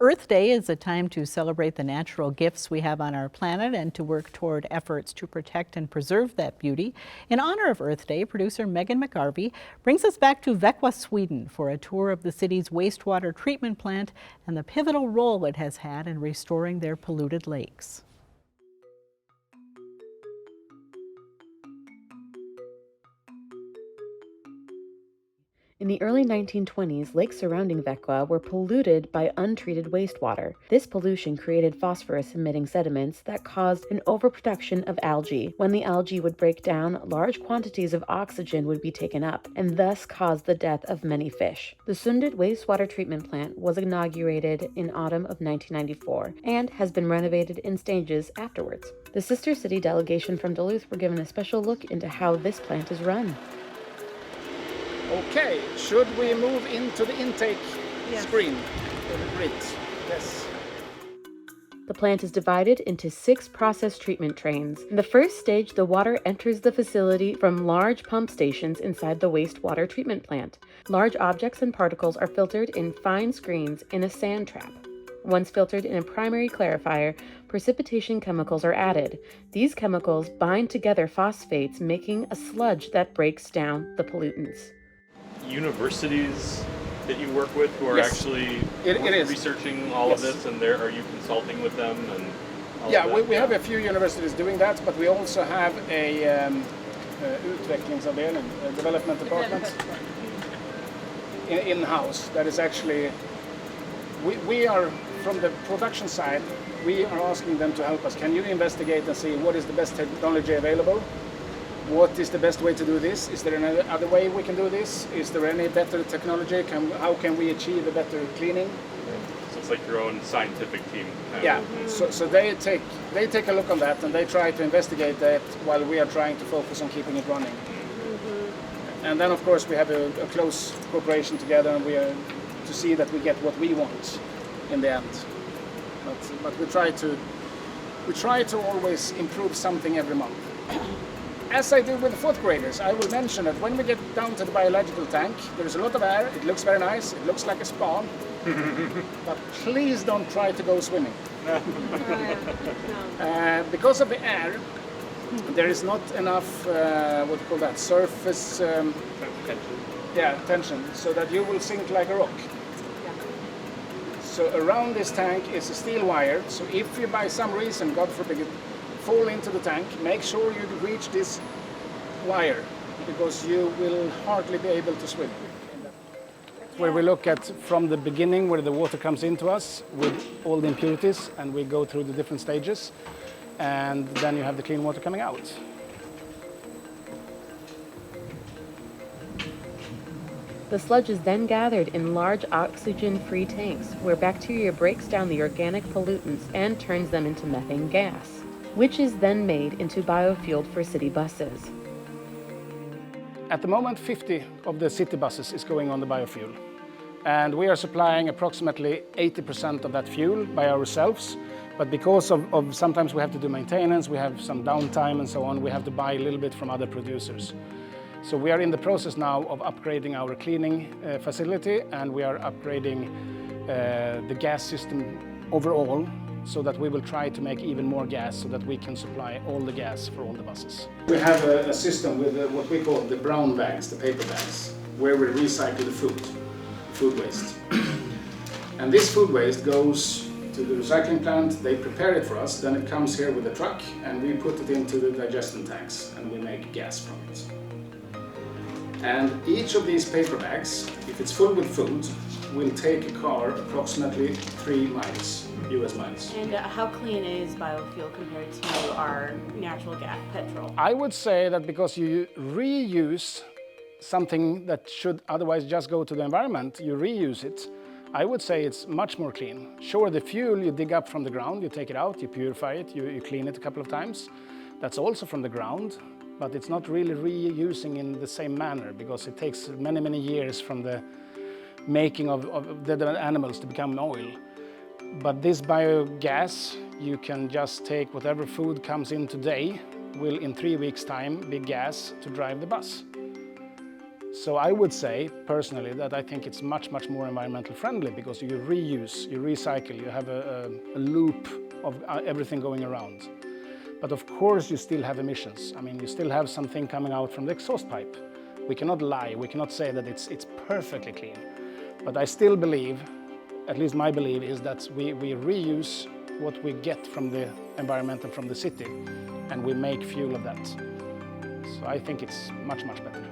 Earth Day is a time to celebrate the natural gifts we have on our planet and to work toward efforts to protect and preserve that beauty. In honor of Earth Day, producer Megan McGarvey brings us back to Vaxjo, Sweden for a tour of the city's wastewater treatment plant and the pivotal role it has had in restoring their polluted lakes. In the early 1920s, lakes surrounding Vaxjo were polluted by untreated wastewater. This pollution created phosphorus-emitting sediments that caused an overproduction of algae. When the algae would break down, large quantities of oxygen would be taken up, and thus caused the death of many fish. The Sundet wastewater treatment plant was inaugurated in autumn of 1994 and has been renovated in stages afterwards. The sister city delegation from Duluth were given a special look into how this plant is run. Okay, should we move into the intake screen or the grid? Yes. The plant is divided into 6 process treatment trains. In the first stage, the water enters the facility from large pump stations inside the wastewater treatment plant. Large objects and particles are filtered in fine screens in a sand trap. Once filtered in a primary clarifier, precipitation chemicals are added. These chemicals bind together phosphates, making a sludge that breaks down the pollutants. Universities that you work with who are actually researching all of this, and are you consulting with them? And all we have a few universities doing that, but we also have a utvecklingsavdelning, a development department in-house that is actually, we are from the production side, we are asking them to help us. Can you investigate and see what is the best technology available? What is the best way to do this? Is there any other way we can do this? Is there any better technology? How can we achieve a better cleaning? So it's like your own scientific team. So they take a look on that and they try to investigate that while we are trying to focus on keeping it running. And then of course we have a close cooperation together, and we are to see that we get what we want in the end. But we try to always improve something every month. As I do with the 4th graders, I will mention that when we get down to the biological tank, there is a lot of air, it looks very nice, it looks like a spa, but please don't try to go swimming. Because of the air, there is not enough, surface tension, so that you will sink like a rock. So around this tank is a steel wire, so if you by some reason, God forbid, fall into the tank, make sure you reach this wire, because you will hardly be able to swim. Where we look at from the beginning, where the water comes into us with all the impurities, and we go through the different stages, and then you have the clean water coming out. The sludge is then gathered in large oxygen-free tanks, where bacteria breaks down the organic pollutants and turns them into methane gas, which is then made into biofuel for city buses. At the moment, 50 of the city buses is going on the biofuel. And we are supplying approximately 80% of that fuel by ourselves. But because of sometimes we have to do maintenance, we have some downtime and so on, we have to buy a little bit from other producers. So we are in the process now of upgrading our cleaning facility, and we are upgrading the gas system overall, so that we will try to make even more gas so that we can supply all the gas for all the buses. We have a system with what we call the brown bags, the paper bags, where we recycle the food waste. And this food waste goes to the recycling plant, they prepare it for us, then it comes here with a truck and we put it into the digestion tanks and we make gas from it. And each of these paper bags, if it's full with food, will take a car approximately 3 miles. US miles. And how clean is biofuel compared to our natural gas, petrol? I would say that because you reuse something that should otherwise just go to the environment, you reuse it, I would say it's much more clean. Sure, the fuel you dig up from the ground, you take it out, you purify it, you clean it a couple of times. That's also from the ground, but it's not really reusing in the same manner because it takes many, many years from the making of the animals to become oil. But this biogas, you can just take whatever food comes in today, will in 3 weeks' time be gas to drive the bus. So I would say, personally, that I think it's much, much more environmental friendly because you reuse, you recycle, you have a loop of everything going around. But of course you still have emissions. I mean, you still have something coming out from the exhaust pipe. We cannot lie, we cannot say that it's perfectly clean. But I still believe, at least my belief, is that we reuse what we get from the environment and from the city, and we make fuel of that. So I think it's much, much better.